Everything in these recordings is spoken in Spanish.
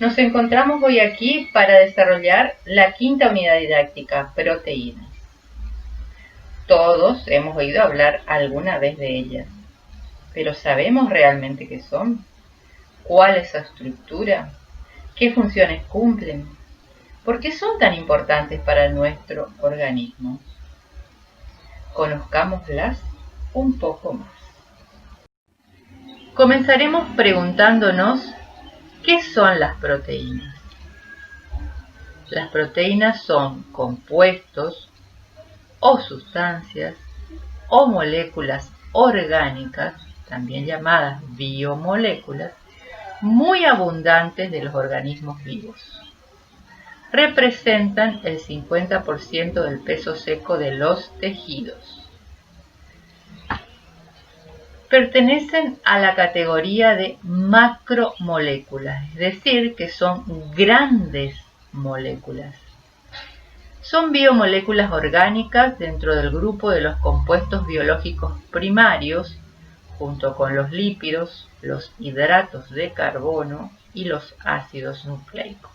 Nos encontramos hoy aquí para desarrollar la quinta unidad didáctica, proteínas. Todos hemos oído hablar alguna vez de ellas, pero ¿sabemos realmente qué son? ¿Cuál es su estructura? ¿Qué funciones cumplen? ¿Por qué son tan importantes para nuestro organismo? Conozcámoslas un poco más. Comenzaremos preguntándonos ¿qué son las proteínas? Las proteínas son compuestos o sustancias o moléculas orgánicas, también llamadas biomoléculas, muy abundantes de los organismos vivos. Representan el 50% del peso seco de los tejidos. Pertenecen a la categoría de macromoléculas, es decir, que son grandes moléculas. Son biomoléculas orgánicas dentro del grupo de los compuestos biológicos primarios, junto con los lípidos, los hidratos de carbono y los ácidos nucleicos.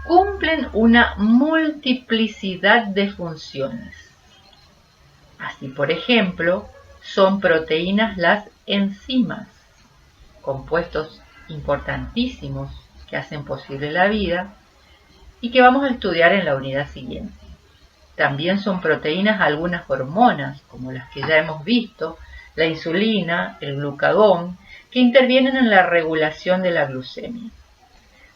Cumplen una multiplicidad de funciones. Así, por ejemplo, son proteínas las enzimas, compuestos importantísimos que hacen posible la vida y que vamos a estudiar en la unidad siguiente. También son proteínas algunas hormonas, como las que ya hemos visto, la insulina, el glucagón, que intervienen en la regulación de la glucemia.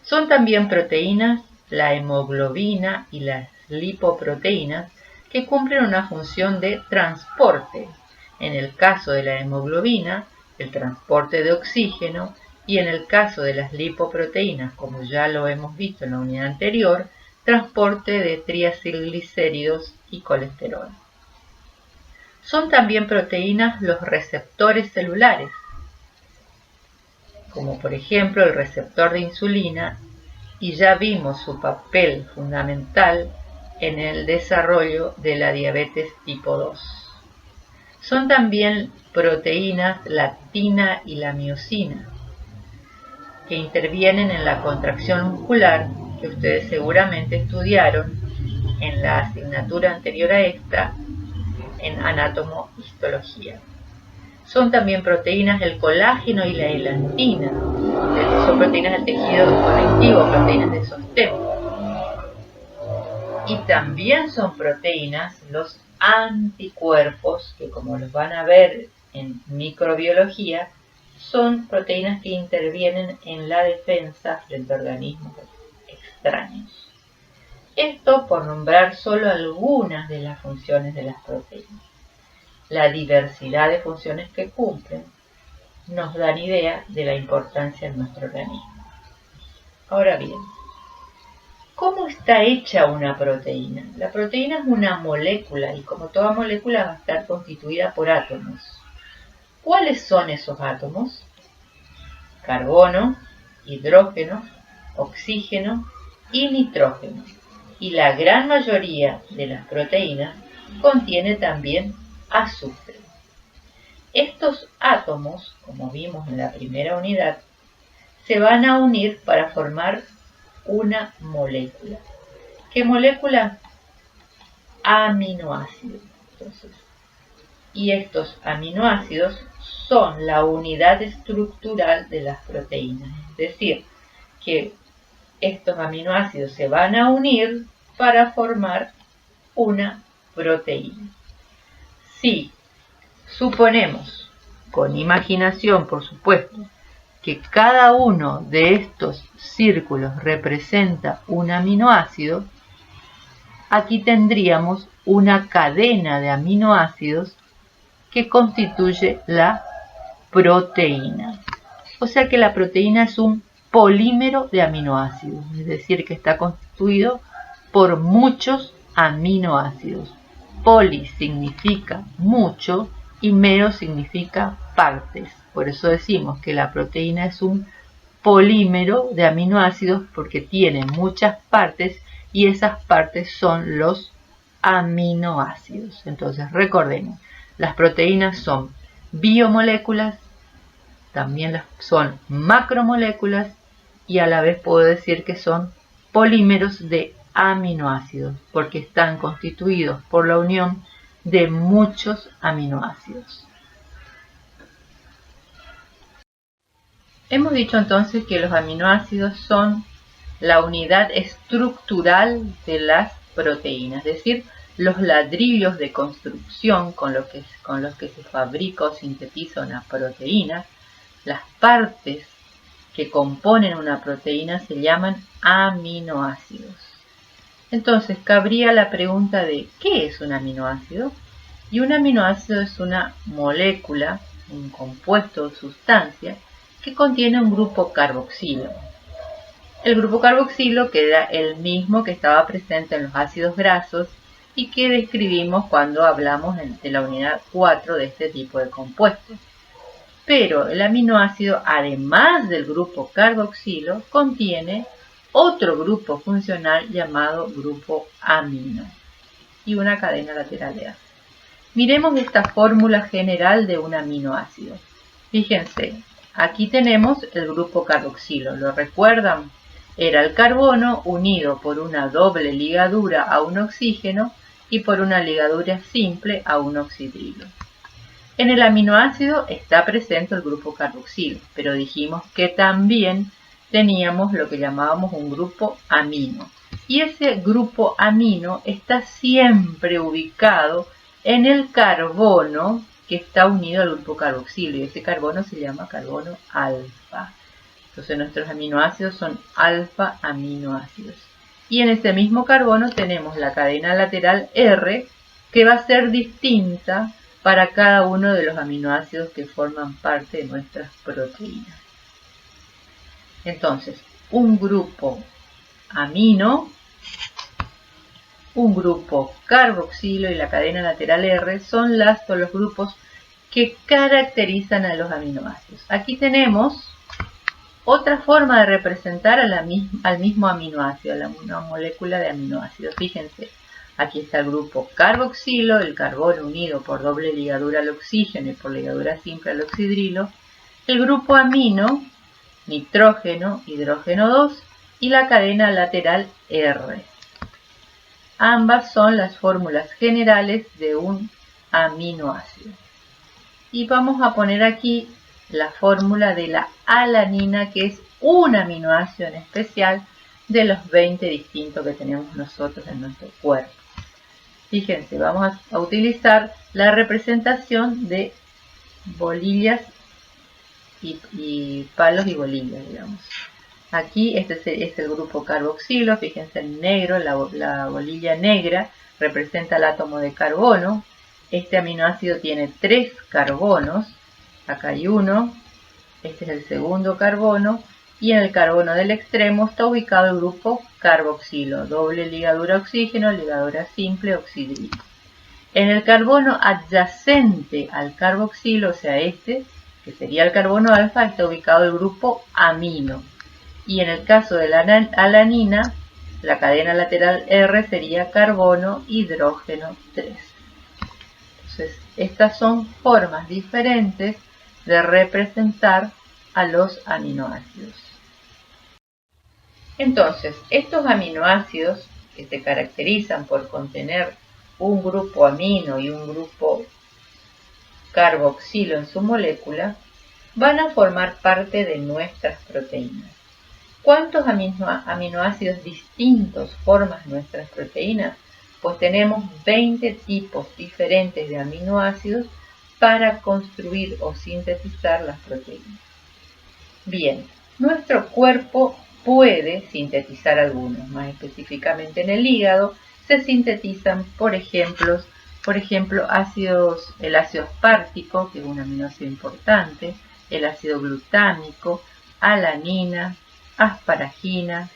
Son también proteínas la hemoglobina y las lipoproteínas, que cumplen una función de transporte. En el caso de la hemoglobina, el transporte de oxígeno, y en el caso de las lipoproteínas, como ya lo hemos visto en la unidad anterior, transporte de triacilglicéridos y colesterol. Son también proteínas los receptores celulares, como por ejemplo el receptor de insulina, y ya vimos su papel fundamental en el desarrollo de la diabetes tipo 2. Son también proteínas la actina y la miosina, que intervienen en la contracción muscular, que ustedes seguramente estudiaron en la asignatura anterior a esta, en anatomofisiología. Son también proteínas el colágeno y la elastina, son proteínas del tejido conectivo, proteínas de sostén. Y también son proteínas los anticuerpos, que como los van a ver en microbiología, son proteínas que intervienen en la defensa frente a organismos extraños. Esto por nombrar solo algunas de las funciones de las proteínas. La diversidad de funciones que cumplen nos dan idea de la importancia en nuestro organismo. Ahora bien, ¿cómo está hecha una proteína? La proteína es una molécula y como toda molécula va a estar constituida por átomos. ¿Cuáles son esos átomos? Carbono, hidrógeno, oxígeno y nitrógeno. Y la gran mayoría de las proteínas contiene también azufre. Estos átomos, como vimos en la primera unidad, se van a unir para formar una molécula. ¿Qué molécula? Aminoácidos. Entonces, y estos aminoácidos son la unidad estructural de las proteínas. Es decir, que estos aminoácidos se van a unir para formar una proteína. Si suponemos, con imaginación por supuesto, que cada uno de estos círculos representa un aminoácido, aquí tendríamos una cadena de aminoácidos que constituye la proteína. O sea que la proteína es un polímero de aminoácidos, es decir, que está constituido por muchos aminoácidos. Poli significa mucho y mero significa partes. Por eso decimos que la proteína es un polímero de aminoácidos porque tiene muchas partes y esas partes son los aminoácidos. Entonces recordemos, las proteínas son biomoléculas, también son macromoléculas y a la vez puedo decir que son polímeros de aminoácidos, porque están constituidos por la unión de muchos aminoácidos. Hemos dicho entonces que los aminoácidos son la unidad estructural de las proteínas, es decir, los ladrillos de construcción con los que se fabrica o sintetiza una proteína. Las partes que componen una proteína se llaman aminoácidos. Entonces cabría la pregunta de ¿qué es un aminoácido? Y un aminoácido es una molécula, un compuesto o sustancia que contiene un grupo carboxilo. El grupo carboxilo que era el mismo que estaba presente en los ácidos grasos y que describimos cuando hablamos de la unidad 4 de este tipo de compuestos. Pero el aminoácido, además del grupo carboxilo, contiene otro grupo funcional llamado grupo amino y una cadena lateral de ácido. Miremos esta fórmula general de un aminoácido. Fíjense, aquí tenemos el grupo carboxilo, ¿lo recuerdan? Era el carbono unido por una doble ligadura a un oxígeno y por una ligadura simple a un oxidrilo. En el aminoácido está presente el grupo carboxilo, pero dijimos que también teníamos lo que llamábamos un grupo amino. Y ese grupo amino está siempre ubicado en el carbono que está unido al grupo carboxilo, y ese carbono se llama carbono alfa. Entonces nuestros aminoácidos son alfa aminoácidos. Y en ese mismo carbono tenemos la cadena lateral R, que va a ser distinta para cada uno de los aminoácidos que forman parte de nuestras proteínas. Entonces, un grupo amino, un grupo carboxilo y la cadena lateral R son los grupos que caracterizan a los aminoácidos. Aquí tenemos otra forma de representar al mismo aminoácido, a una molécula de aminoácidos. Fíjense. Aquí está el grupo carboxilo, el carbono unido por doble ligadura al oxígeno y por ligadura simple al oxidrilo. El grupo amino, nitrógeno, hidrógeno 2 y la cadena lateral R. Ambas son las fórmulas generales de un aminoácido. Y vamos a poner aquí la fórmula de la alanina, que es un aminoácido en especial de los 20 distintos que tenemos nosotros en nuestro cuerpo. Fíjense, vamos a utilizar la representación de bolillas y palos y bolillas, digamos. Aquí este es el grupo carboxilo, fíjense en negro, la bolilla negra representa el átomo de carbono. Este aminoácido tiene 3 carbonos, acá hay uno, este es el segundo carbono, y en el carbono del extremo está ubicado el grupo carboxilo, doble ligadura oxígeno, ligadura simple oxidrilo. En el carbono adyacente al carboxilo, o sea este, que sería el carbono alfa, está ubicado el grupo amino. Y en el caso de la alanina, la cadena lateral R sería carbono hidrógeno 3. Entonces, estas son formas diferentes de representar a los aminoácidos. Entonces, estos aminoácidos que se caracterizan por contener un grupo amino y un grupo carboxilo en su molécula, van a formar parte de nuestras proteínas. ¿Cuántos aminoácidos distintos forman nuestras proteínas? Pues tenemos 20 tipos diferentes de aminoácidos para construir o sintetizar las proteínas. Bien, nuestro cuerpo puede sintetizar algunos, más específicamente en el hígado se sintetizan, por ejemplo, el ácido aspartico, que es un aminoácido importante, el ácido glutámico, alanina, asparagina,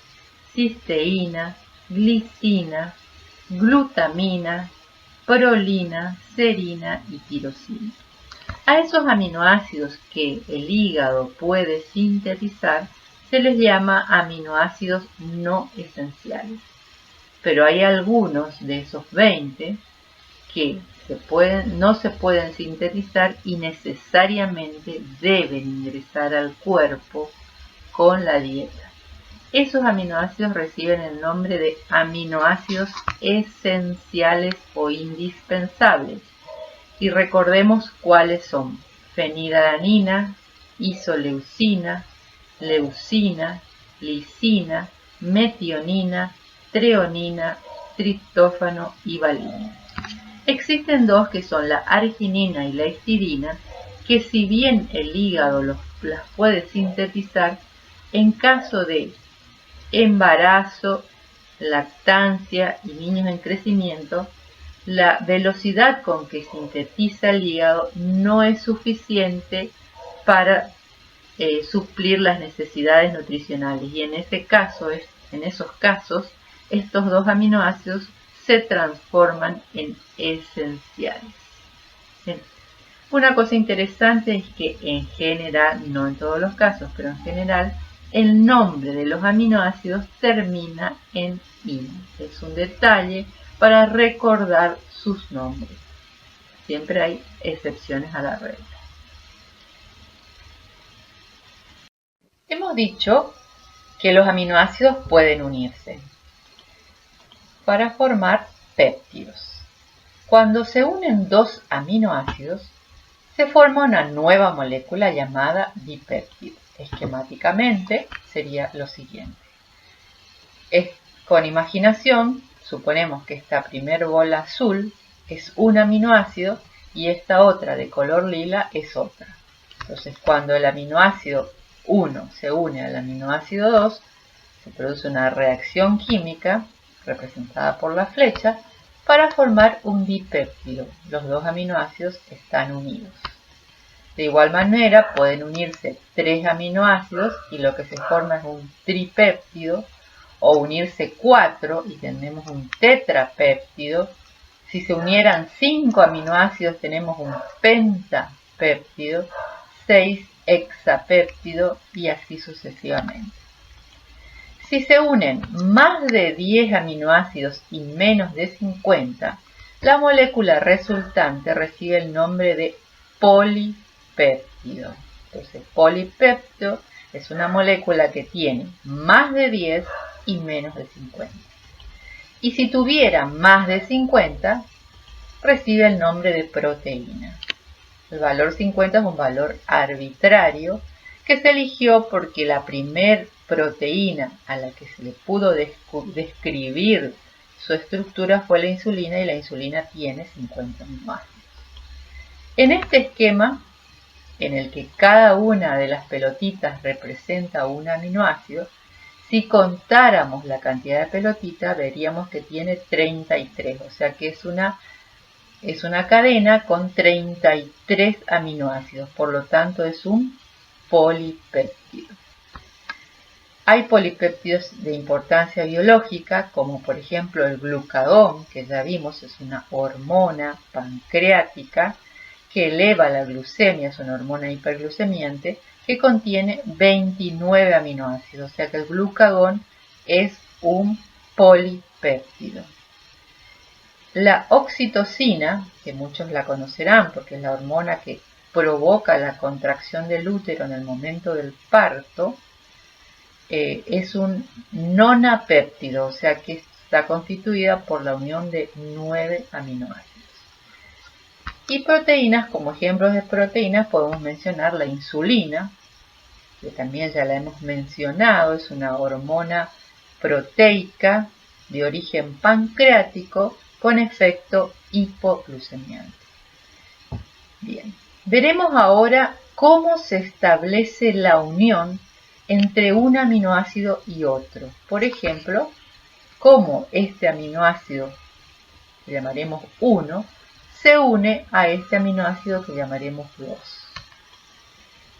cisteína, glicina, glutamina, prolina, serina y tirosina. A esos aminoácidos que el hígado puede sintetizar se les llama aminoácidos no esenciales. Pero hay algunos de esos 20 que no se pueden sintetizar y necesariamente deben ingresar al cuerpo con la dieta. esos aminoácidos reciben el nombre de aminoácidos esenciales o indispensables. Y recordemos cuáles son: fenilalanina, isoleucina, leucina, lisina, metionina, treonina, triptófano y valina. Existen dos que son la arginina y la histidina, que si bien el hígado las puede sintetizar, en caso de embarazo, lactancia y niños en crecimiento, la velocidad con que sintetiza el hígado no es suficiente para suplir las necesidades nutricionales, y en esos casos estos dos aminoácidos se transforman en esenciales. Bien. Una cosa interesante es que en general, no en todos los casos, pero en general, el nombre de los aminoácidos termina en -ina. Es un detalle para recordar sus nombres. Siempre hay excepciones a la regla. Hemos dicho que los aminoácidos pueden unirse para formar péptidos. Cuando se unen dos aminoácidos, se forma una nueva molécula llamada dipéptido. Esquemáticamente sería lo siguiente. Con imaginación, suponemos que esta primer bola azul es un aminoácido y esta otra de color lila es otra. Entonces, cuando el aminoácido 1 se une al aminoácido 2, se produce una reacción química, representada por la flecha, para formar un dipéptido. Los dos aminoácidos están unidos. De igual manera, pueden unirse tres aminoácidos y lo que se forma es un tripéptido, o unirse 4 y tenemos un tetrapéptido. Si se unieran 5 aminoácidos tenemos un pentapéptido, 6 hexapéptido y así sucesivamente. Si se unen más de 10 aminoácidos y menos de 50, la molécula resultante recibe el nombre de polipéptido. Entonces, polipéptido es una molécula que tiene más de 10 y menos de 50. Y si tuviera más de 50, recibe el nombre de proteína. El valor 50 es un valor arbitrario que se eligió porque la primer proteína a la que se le pudo describir su estructura fue la insulina, y la insulina tiene 50 aminoácidos. En este esquema, en el que cada una de las pelotitas representa un aminoácido, si contáramos la cantidad de pelotitas, veríamos que tiene 33, o sea que es una cadena con 33 aminoácidos, por lo tanto es un polipéptido. Hay polipéptidos de importancia biológica, como por ejemplo el glucagón, que ya vimos es una hormona pancreática que eleva la glucemia, es una hormona hiperglucemiante, que contiene 29 aminoácidos, o sea que el glucagón es un polipéptido. La oxitocina, que muchos la conocerán porque es la hormona que provoca la contracción del útero en el momento del parto, es un nonapéptido, o sea que está constituida por la unión de 9 aminoácidos. Y proteínas, como ejemplos de proteínas podemos mencionar la insulina, que también ya la hemos mencionado, es una hormona proteica de origen pancreático con efecto hipoglucemiante. Bien, veremos ahora cómo se establece la unión entre un aminoácido y otro. Por ejemplo, cómo este aminoácido, que llamaremos 1, se une a este aminoácido que llamaremos 2.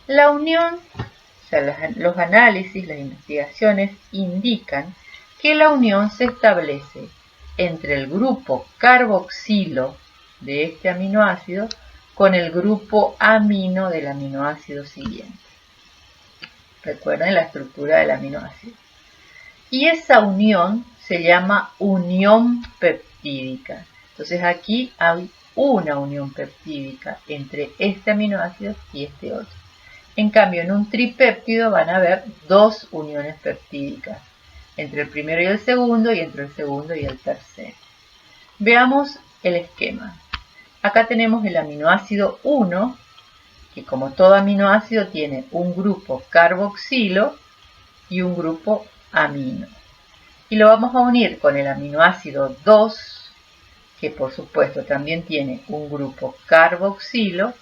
La unión, o sea, los análisis, las investigaciones indican que la unión se establece entre el grupo carboxilo de este aminoácido con el grupo amino del aminoácido siguiente. Recuerden la estructura del aminoácido. Y esa unión se llama unión peptídica. Entonces aquí hay una unión peptídica entre este aminoácido y este otro. En cambio, en un tripéptido van a haber dos uniones peptídicas, entre el primero y el segundo, y entre el segundo y el tercero. Veamos el esquema. Acá tenemos el aminoácido 1, que como todo aminoácido tiene un grupo carboxilo y un grupo amino. Y lo vamos a unir con el aminoácido 2, que por supuesto también tiene un grupo carboxilo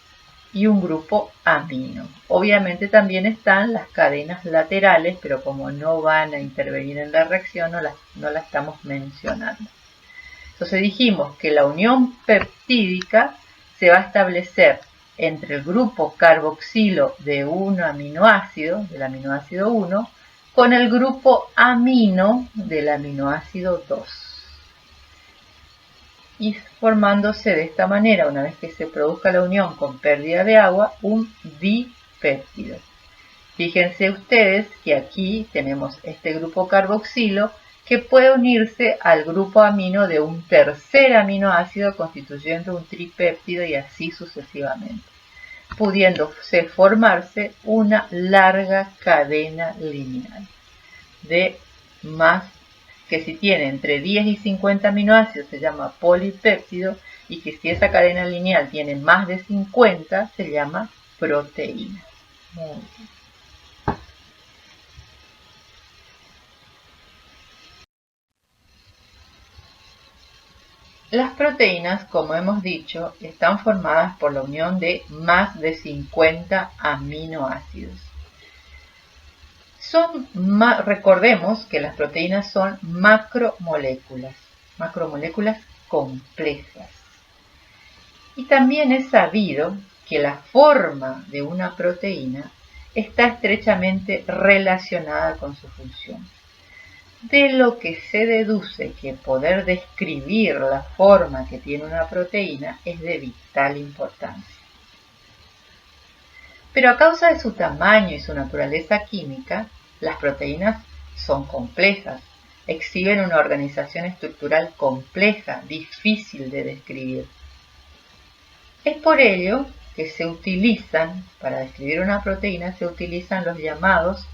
y un grupo amino. Obviamente también están las cadenas laterales, pero como no van a intervenir en la reacción, no la estamos mencionando. Entonces dijimos que la unión peptídica se va a establecer entre el grupo carboxilo de un aminoácido, del aminoácido 1, con el grupo amino del aminoácido 2. Y formándose de esta manera, una vez que se produzca la unión con pérdida de agua, un dipéptido. Fíjense ustedes que aquí tenemos este grupo carboxilo que puede unirse al grupo amino de un tercer aminoácido constituyendo un tripéptido y así sucesivamente, pudiéndose formarse una larga cadena lineal de más, que si tiene entre 10 y 50 aminoácidos se llama polipéptido, y que si esa cadena lineal tiene más de 50 se llama proteína. Muy bien. Las proteínas, como hemos dicho, están formadas por la unión de más de 50 aminoácidos. Recordemos que las proteínas son macromoléculas complejas. Y también es sabido que la forma de una proteína está estrechamente relacionada con su función, de lo que se deduce que poder describir la forma que tiene una proteína es de vital importancia. Pero a causa de su tamaño y su naturaleza química, las proteínas son complejas, exhiben una organización estructural compleja, difícil de describir. Es por ello que para describir una proteína, se utilizan los llamados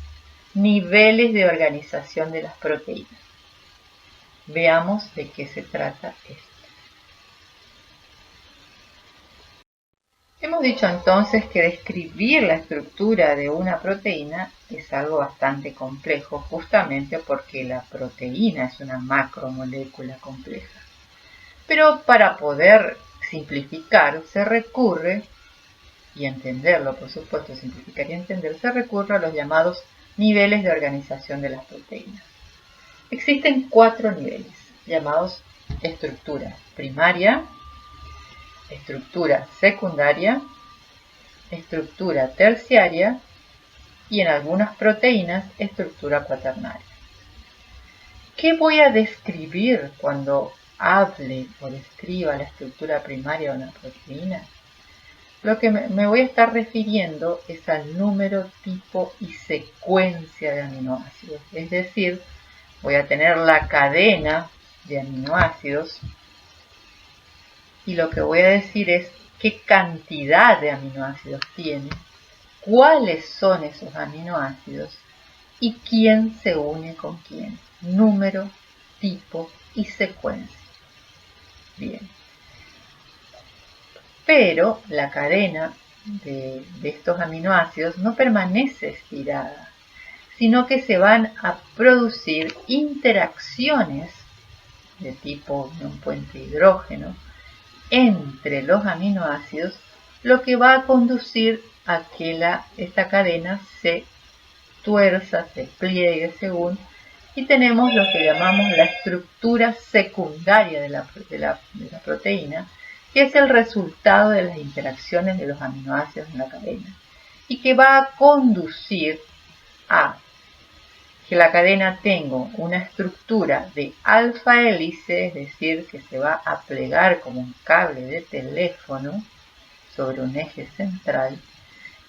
niveles de organización de las proteínas. Veamos de qué se trata esto. Hemos dicho entonces que describir la estructura de una proteína es algo bastante complejo, justamente porque la proteína es una macromolécula compleja. Pero para poder simplificar se recurre, y entenderlo, por supuesto, simplificar y entender, se recurre a los llamados niveles de organización de las proteínas. Existen 4 niveles, llamados estructura primaria, estructura secundaria, estructura terciaria y en algunas proteínas estructura cuaternaria. ¿Qué voy a describir cuando hable o describa la estructura primaria de una proteína? Lo que me voy a estar refiriendo es al número, tipo y secuencia de aminoácidos. Es decir, voy a tener la cadena de aminoácidos y lo que voy a decir es qué cantidad de aminoácidos tiene, cuáles son esos aminoácidos y quién se une con quién. Número, tipo y secuencia. Bien. Pero la cadena de estos aminoácidos no permanece estirada, sino que se van a producir interacciones de tipo unión puente hidrógeno entre los aminoácidos, lo que va a conducir a que esta cadena se tuerza, se pliegue según, y tenemos lo que llamamos la estructura secundaria de la proteína, que es el resultado de las interacciones de los aminoácidos en la cadena y que va a conducir a que la cadena tenga una estructura de alfa hélice, es decir, que se va a plegar como un cable de teléfono sobre un eje central,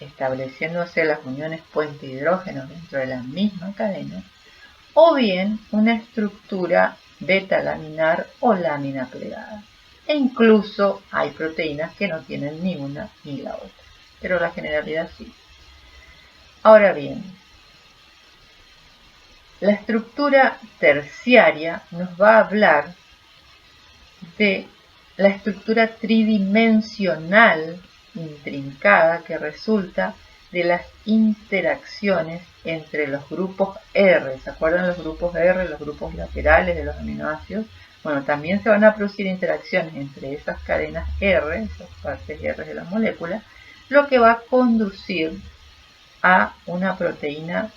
estableciéndose las uniones puente hidrógeno dentro de la misma cadena, o bien una estructura beta laminar o lámina plegada. E incluso hay proteínas que no tienen ni una ni la otra, pero la generalidad sí. Ahora bien, la estructura terciaria nos va a hablar de la estructura tridimensional intrincada que resulta de las interacciones entre los grupos R. ¿Se acuerdan los grupos R, los grupos laterales de los aminoácidos? Bueno, también se van a producir interacciones entre esas cadenas R, esas partes R de la molécula, lo que va a conducir a una proteína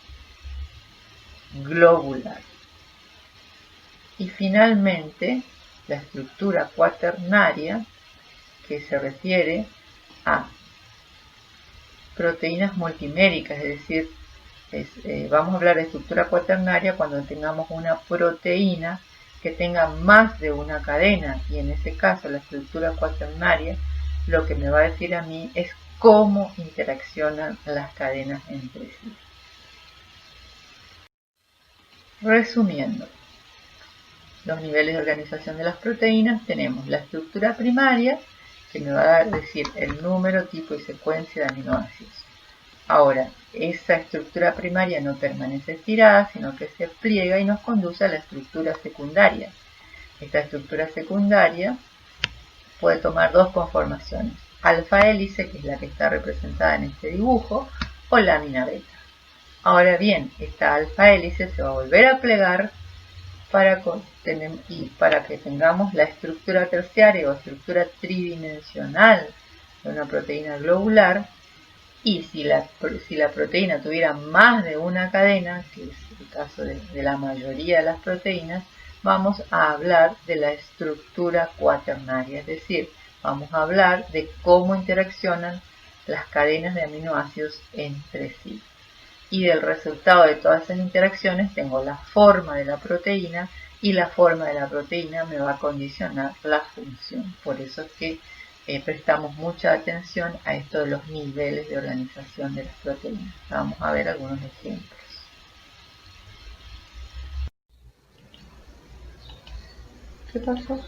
globular. Y finalmente, la estructura cuaternaria, que se refiere a proteínas multiméricas, es decir, vamos a hablar de estructura cuaternaria cuando tengamos una proteína que tenga más de una cadena, y en ese caso la estructura cuaternaria lo que me va a decir a mí es cómo interaccionan las cadenas entre sí. Resumiendo los niveles de organización de las proteínas, tenemos la estructura primaria, que me va a decir el número, tipo y secuencia de aminoácidos. Ahora, esa estructura primaria no permanece estirada, sino que se pliega y nos conduce a la estructura secundaria. Esta estructura secundaria puede tomar dos conformaciones: alfa hélice, que es la que está representada en este dibujo, o lámina beta. Ahora bien, esta alfa hélice se va a volver a plegar para que tengamos la estructura terciaria o estructura tridimensional de una proteína globular. Y si la proteína tuviera más de una cadena, que es el caso de la mayoría de las proteínas, vamos a hablar de la estructura cuaternaria, es decir, vamos a hablar de cómo interaccionan las cadenas de aminoácidos entre sí. Y del resultado de todas esas interacciones tengo la forma de la proteína, y la forma de la proteína me va a condicionar la función. Por eso es que prestamos mucha atención a esto de los niveles de organización de las proteínas. Vamos a ver algunos ejemplos. ¿Qué pasó?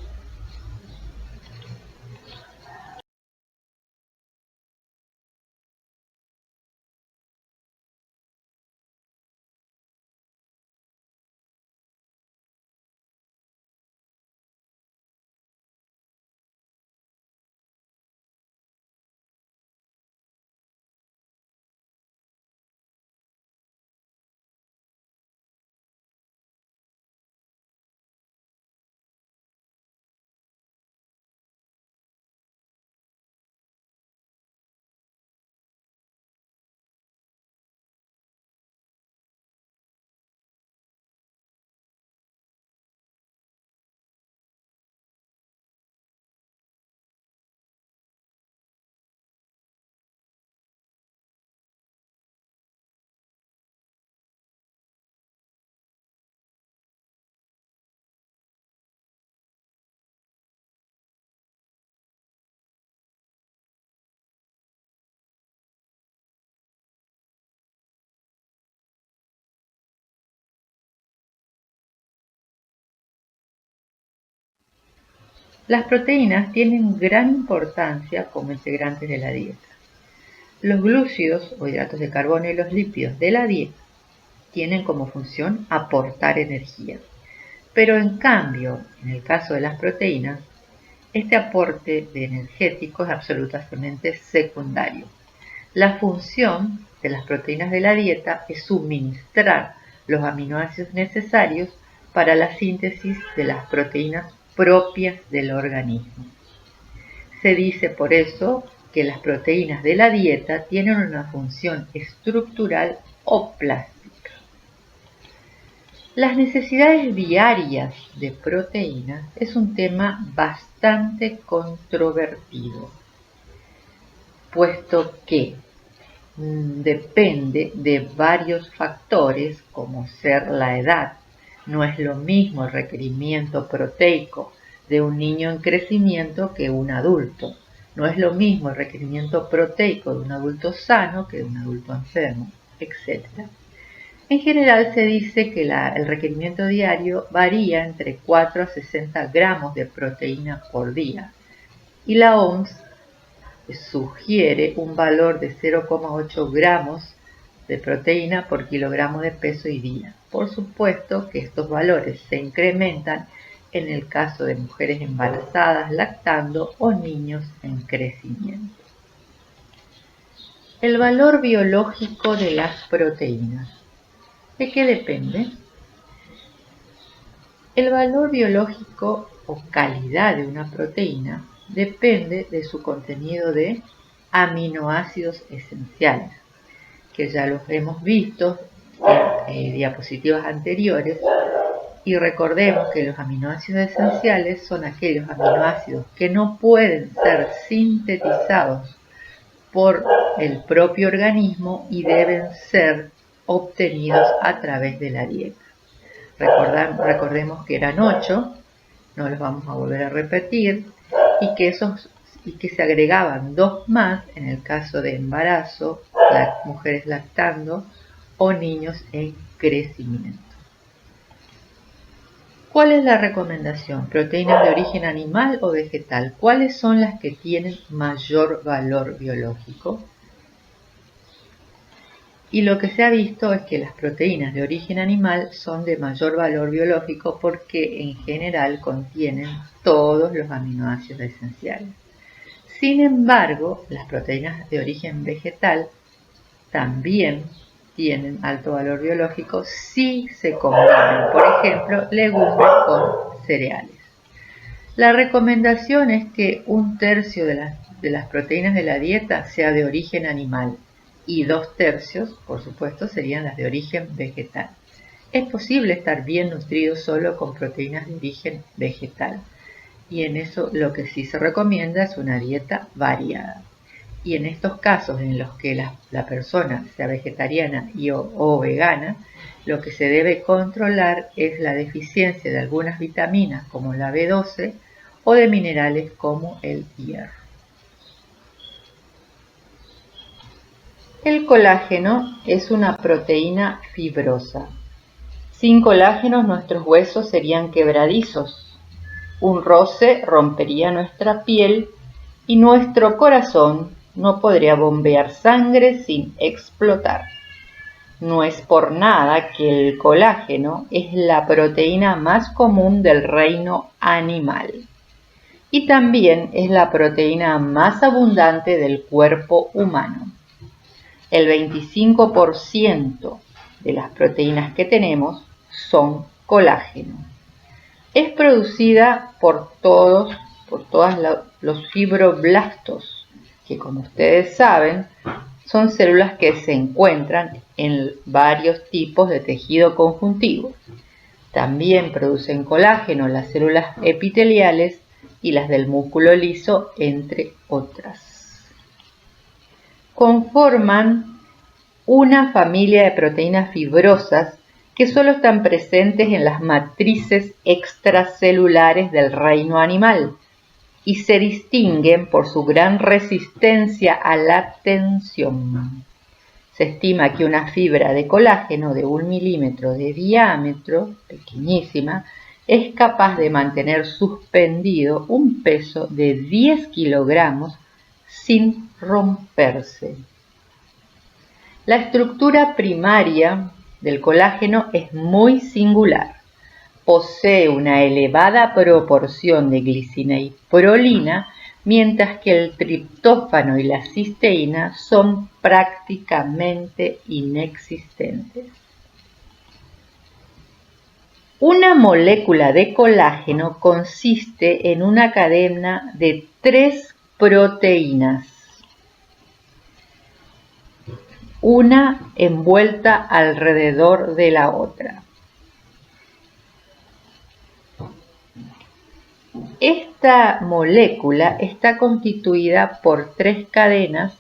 Las proteínas tienen gran importancia como integrantes de la dieta. Los glúcidos o hidratos de carbono y los lípidos de la dieta tienen como función aportar energía. Pero en cambio, en el caso de las proteínas, este aporte de energético es absolutamente secundario. La función de las proteínas de la dieta es suministrar los aminoácidos necesarios para la síntesis de las proteínas propias del organismo. Se dice por eso que las proteínas de la dieta tienen una función estructural o plástica. Las necesidades diarias de proteínas es un tema bastante controvertido, puesto que depende de varios factores, como ser la edad. No es lo mismo el requerimiento proteico de un niño en crecimiento que un adulto. No es lo mismo el requerimiento proteico de un adulto sano que de un adulto enfermo, etc. En general se dice que el requerimiento diario varía entre 4 a 60 gramos de proteína por día, y la OMS sugiere un valor de 0,8 gramos de proteína por kilogramo de peso y día. Por supuesto que estos valores se incrementan en el caso de mujeres embarazadas, lactando o niños en crecimiento. El valor biológico de las proteínas. ¿De qué depende? El valor biológico o calidad de una proteína depende de su contenido de aminoácidos esenciales, que ya los hemos visto en diapositivas anteriores, y recordemos que los aminoácidos esenciales son aquellos aminoácidos que no pueden ser sintetizados por el propio organismo y deben ser obtenidos a través de la dieta. Recordemos que eran 8, no los vamos a volver a repetir, y que se agregaban 2 más en el caso de embarazo, mujeres lactando o niños en crecimiento. ¿Cuál es la recomendación? ¿Proteínas de origen animal o vegetal? ¿Cuáles son las que tienen mayor valor biológico? Y lo que se ha visto es que las proteínas de origen animal son de mayor valor biológico porque en general contienen todos los aminoácidos esenciales. Sin embargo, las proteínas de origen vegetal también tienen alto valor biológico si se combinan, por ejemplo, legumbres con cereales. La recomendación es que 1/3 de las proteínas de la dieta sea de origen animal y 2/3, por supuesto, serían las de origen vegetal. Es posible estar bien nutrido solo con proteínas de origen vegetal, y en eso lo que sí se recomienda es una dieta variada. Y en estos casos en los que la persona sea vegetariana o vegana, lo que se debe controlar es la deficiencia de algunas vitaminas como la B12 o de minerales como el hierro. El colágeno es una proteína fibrosa. Sin colágeno nuestros huesos serían quebradizos. Un roce rompería nuestra piel y nuestro corazón no podría bombear sangre sin explotar. No es por nada que el colágeno es la proteína más común del reino animal y también es la proteína más abundante del cuerpo humano. El 25% de las proteínas que tenemos son colágeno. Es producida por todos los fibroblastos, que como ustedes saben, son células que se encuentran en varios tipos de tejido conjuntivo. También producen colágeno las células epiteliales y las del músculo liso, entre otras. Conforman una familia de proteínas fibrosas que solo están presentes en las matrices extracelulares del reino animal y se distinguen por su gran resistencia a la tensión. Se estima que una fibra de colágeno de 1 milímetro de diámetro, pequeñísima, es capaz de mantener suspendido un peso de 10 kilogramos sin romperse. La estructura primaria del colágeno es muy singular. Posee una elevada proporción de glicina y prolina, mientras que el triptófano y la cisteína son prácticamente inexistentes. Una molécula de colágeno consiste en una cadena de 3 proteínas, una envuelta alrededor de la otra. Esta molécula está constituida por 3 cadenas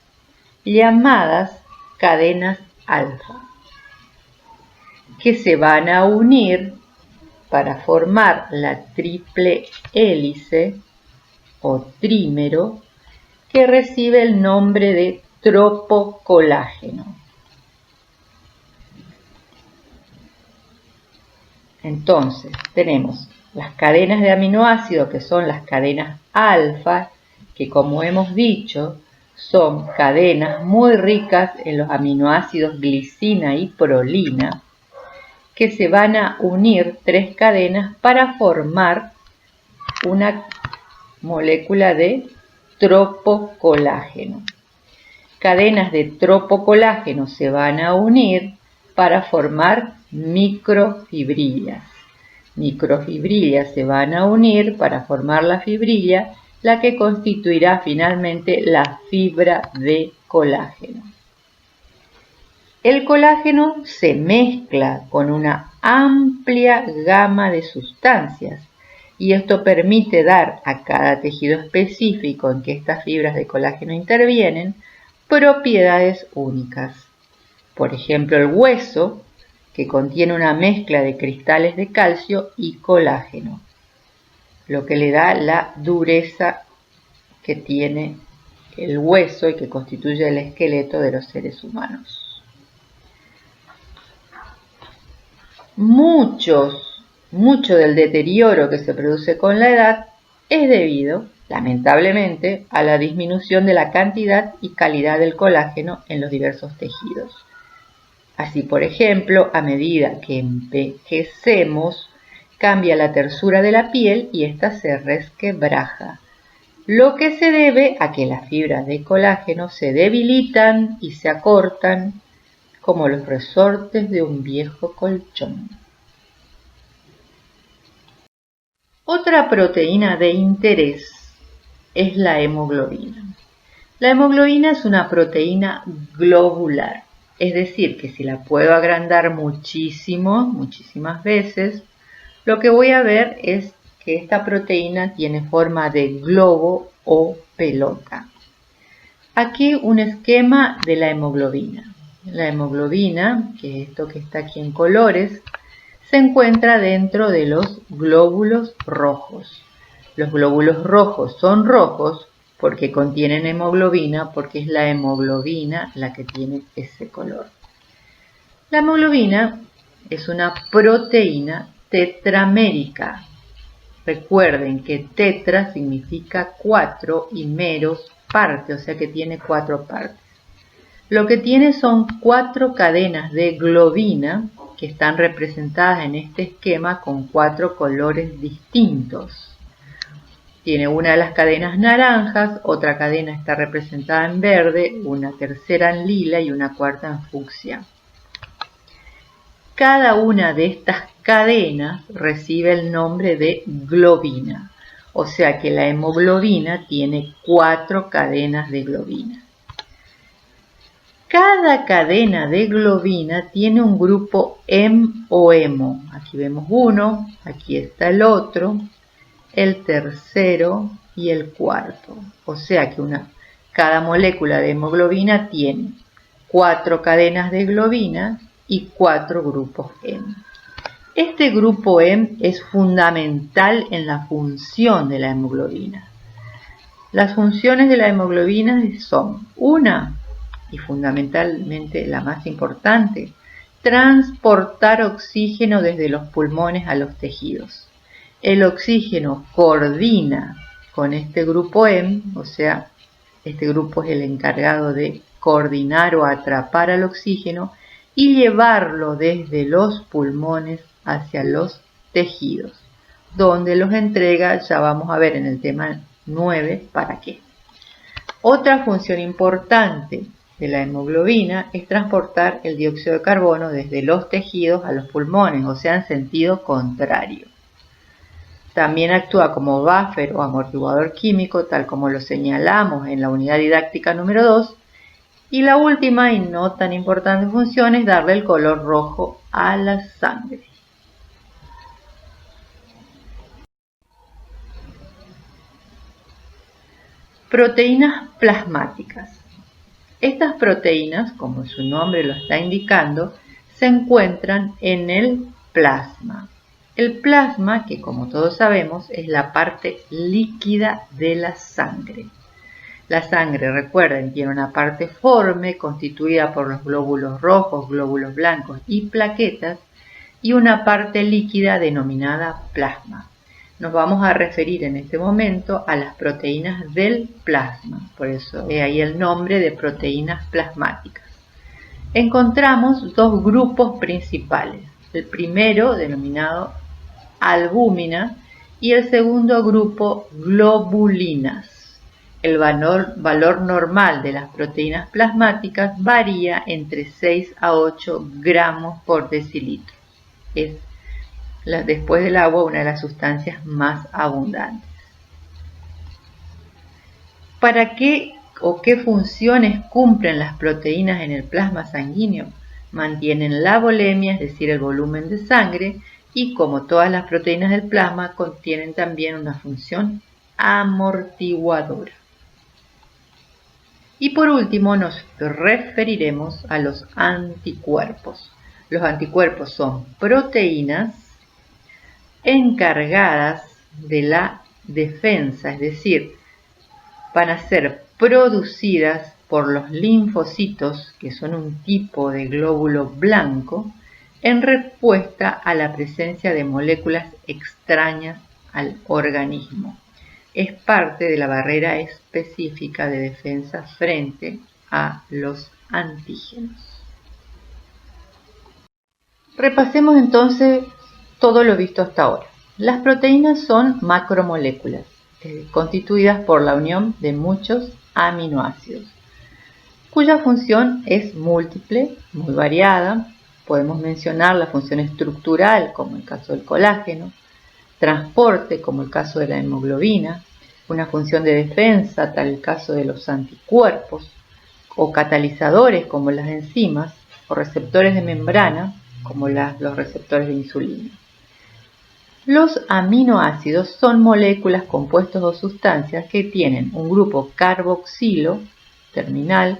llamadas cadenas alfa, que se van a unir para formar la triple hélice o trímero que recibe el nombre de tropocolágeno. Entonces, tenemos las cadenas de aminoácidos, que son las cadenas alfa, que como hemos dicho, son cadenas muy ricas en los aminoácidos glicina y prolina, que se van a unir 3 cadenas para formar una molécula de tropocolágeno. Cadenas de tropocolágeno se van a unir para formar microfibrillas. Microfibrillas se van a unir para formar la fibrilla, la que constituirá finalmente la fibra de colágeno. El colágeno se mezcla con una amplia gama de sustancias y esto permite dar a cada tejido específico en que estas fibras de colágeno intervienen propiedades únicas. Por ejemplo, el hueso, que contiene una mezcla de cristales de calcio y colágeno, lo que le da la dureza que tiene el hueso y que constituye el esqueleto de los seres humanos. Mucho del deterioro que se produce con la edad es debido, lamentablemente, a la disminución de la cantidad y calidad del colágeno en los diversos tejidos. Así, por ejemplo, a medida que envejecemos, cambia la tersura de la piel y ésta se resquebraja, lo que se debe a que las fibras de colágeno se debilitan y se acortan como los resortes de un viejo colchón. Otra proteína de interés es la hemoglobina. La hemoglobina es una proteína globular. Es decir, que si la puedo agrandar muchísimas veces, lo que voy a ver es que esta proteína tiene forma de globo o pelota. Aquí un esquema de la hemoglobina. La hemoglobina, que es esto que está aquí en colores, se encuentra dentro de los glóbulos rojos. Los glóbulos rojos son rojos porque contienen hemoglobina, porque es la hemoglobina la que tiene ese color. La hemoglobina es una proteína tetramérica. Recuerden que tetra significa 4 y meros parte, o sea que tiene 4 partes. Lo que tiene son 4 cadenas de globina que están representadas en este esquema con 4 colores distintos. Tiene una de las cadenas naranjas, otra cadena está representada en verde, una tercera en lila y una cuarta en fucsia. Cada una de estas cadenas recibe el nombre de globina, o sea que la hemoglobina tiene 4 cadenas de globina. Cada cadena de globina tiene un grupo hem o hemo. Aquí vemos uno, aquí está el otro, el tercero y el cuarto. O sea que cada molécula de hemoglobina tiene 4 cadenas de globina y 4 grupos hem. Este grupo hem es fundamental en la función de la hemoglobina. Las funciones de la hemoglobina son: una, y fundamentalmente la más importante, transportar oxígeno desde los pulmones a los tejidos. El oxígeno coordina con este grupo hem, o sea, este grupo es el encargado de coordinar o atrapar al oxígeno y llevarlo desde los pulmones hacia los tejidos, donde los entrega, ya vamos a ver en el tema 9 para qué. Otra función importante de la hemoglobina es transportar el dióxido de carbono desde los tejidos a los pulmones, o sea, en sentido contrario. También actúa como buffer o amortiguador químico, tal como lo señalamos en la unidad didáctica número 2. Y la última y no tan importante función es darle el color rojo a la sangre. Proteínas plasmáticas. Estas proteínas, como su nombre lo está indicando, se encuentran en el plasma. El plasma, que como todos sabemos, es la parte líquida de la sangre. La sangre, recuerden, tiene una parte forme constituida por los glóbulos rojos, glóbulos blancos y plaquetas, y una parte líquida denominada plasma. Nos vamos a referir en este momento a las proteínas del plasma, por eso he ahí el nombre de proteínas plasmáticas. Encontramos dos grupos principales, el primero denominado albúmina y el segundo grupo globulinas. El valor normal de las proteínas plasmáticas varía entre 6 a 8 gramos por decilitro. Es después del agua una de las sustancias más abundantes. ¿Para qué o qué funciones cumplen las proteínas en el plasma sanguíneo? Mantienen la volemia, es decir, el volumen de sangre, y como todas las proteínas del plasma, contienen también una función amortiguadora. Y por último nos referiremos a los anticuerpos. Los anticuerpos son proteínas encargadas de la defensa, es decir, van a ser producidas por los linfocitos, que son un tipo de glóbulo blanco, en respuesta a la presencia de moléculas extrañas al organismo. Es parte de la barrera específica de defensa frente a los antígenos. Repasemos entonces todo lo visto hasta ahora. Las proteínas son macromoléculas, constituidas por la unión de muchos aminoácidos, cuya función es múltiple, muy variada. Podemos mencionar la función estructural, como el caso del colágeno, transporte, como el caso de la hemoglobina, una función de defensa, tal el caso de los anticuerpos, o catalizadores, como las enzimas, o receptores de membrana, como los receptores de insulina. Los aminoácidos son moléculas, compuestos o sustancias que tienen un grupo carboxilo terminal,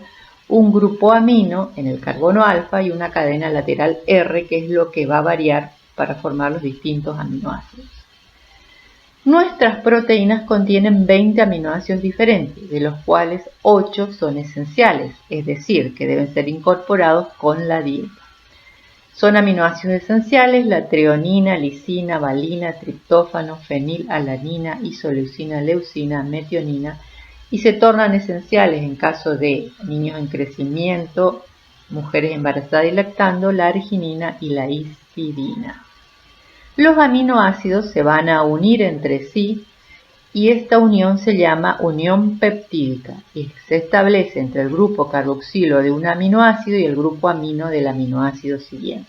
un grupo amino en el carbono alfa y una cadena lateral R, que es lo que va a variar para formar los distintos aminoácidos. Nuestras proteínas contienen 20 aminoácidos diferentes, de los cuales 8 son esenciales, es decir, que deben ser incorporados con la dieta. Son aminoácidos esenciales la treonina, lisina, valina, triptófano, fenilalanina, isoleucina, leucina, metionina, y se tornan esenciales en caso de niños en crecimiento, mujeres embarazadas y lactando, la arginina y la histidina. Los aminoácidos se van a unir entre sí y esta unión se llama unión peptídica y se establece entre el grupo carboxilo de un aminoácido y el grupo amino del aminoácido siguiente.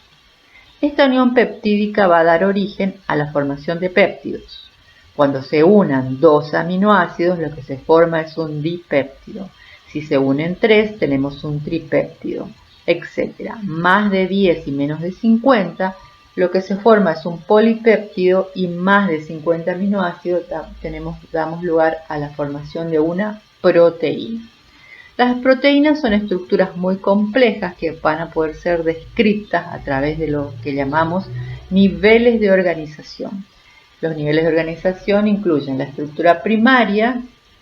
Esta unión peptídica va a dar origen a la formación de péptidos. Cuando se unan dos aminoácidos, lo que se forma es un dipéptido. Si se unen 3, tenemos un tripéptido, etc. Más de 10 y menos de 50, lo que se forma es un polipéptido, y más de 50 aminoácidos damos lugar a la formación de una proteína. Las proteínas son estructuras muy complejas que van a poder ser descritas a través de lo que llamamos niveles de organización. Los niveles de organización incluyen la estructura primaria,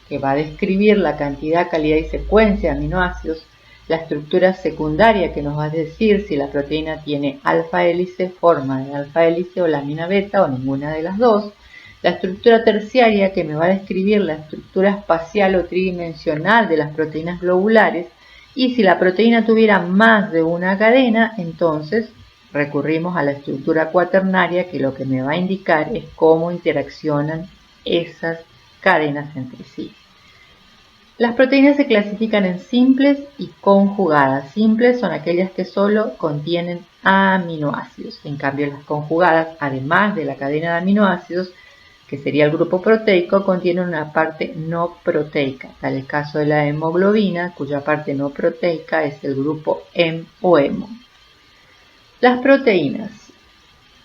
que va a describir la cantidad, calidad y secuencia de aminoácidos; la estructura secundaria, que nos va a decir si la proteína tiene alfa hélice, forma de alfa hélice o lámina beta o ninguna de las dos; la estructura terciaria, que me va a describir la estructura espacial o tridimensional de las proteínas globulares; y si la proteína tuviera más de una cadena, entonces recurrimos a la estructura cuaternaria, que lo que me va a indicar es cómo interaccionan esas cadenas entre sí. Las proteínas se clasifican en simples y conjugadas. Simples son aquellas que solo contienen aminoácidos. En cambio, las conjugadas, además de la cadena de aminoácidos, que sería el grupo proteico, contienen una parte no proteica, tal el caso de la hemoglobina, cuya parte no proteica es el grupo Hem o hemo. Las proteínas.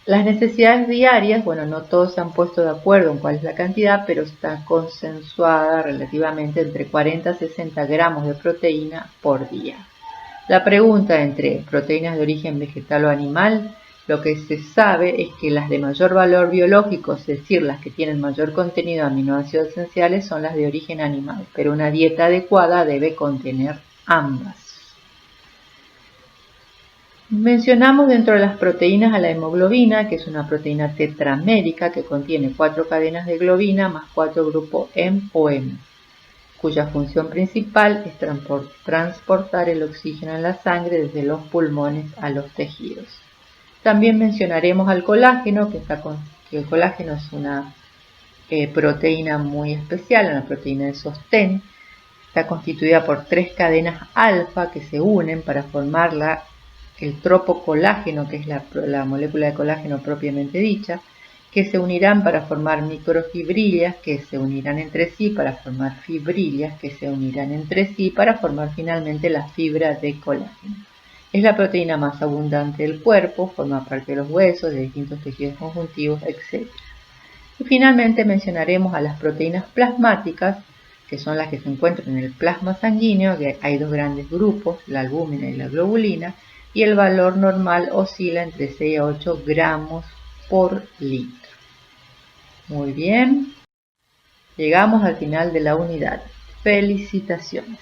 Las necesidades diarias, no todos se han puesto de acuerdo en cuál es la cantidad, pero está consensuada relativamente entre 40 a 60 gramos de proteína por día. La pregunta entre proteínas de origen vegetal o animal, lo que se sabe es que las de mayor valor biológico, es decir, las que tienen mayor contenido de aminoácidos esenciales, son las de origen animal, pero una dieta adecuada debe contener ambas. Mencionamos dentro de las proteínas a la hemoglobina, que es una proteína tetramérica que contiene 4 cadenas de globina más 4 grupos M o M, cuya función principal es transportar el oxígeno en la sangre desde los pulmones a los tejidos. También mencionaremos al colágeno, que el colágeno es una proteína muy especial, una proteína de sostén. Está constituida por 3 cadenas alfa que se unen para formar el tropocolágeno, que es la molécula de colágeno propiamente dicha, que se unirán para formar microfibrillas, que se unirán entre sí para formar fibrillas, que se unirán entre sí para formar finalmente la fibra de colágeno. Es la proteína más abundante del cuerpo, forma parte de los huesos, de distintos tejidos conjuntivos, etc. Y finalmente mencionaremos a las proteínas plasmáticas, que son las que se encuentran en el plasma sanguíneo, que hay 2 grandes grupos, la albúmina y la globulina, y el valor normal oscila entre 6 a 8 gramos por litro. Muy bien, llegamos al final de la unidad. Felicitaciones.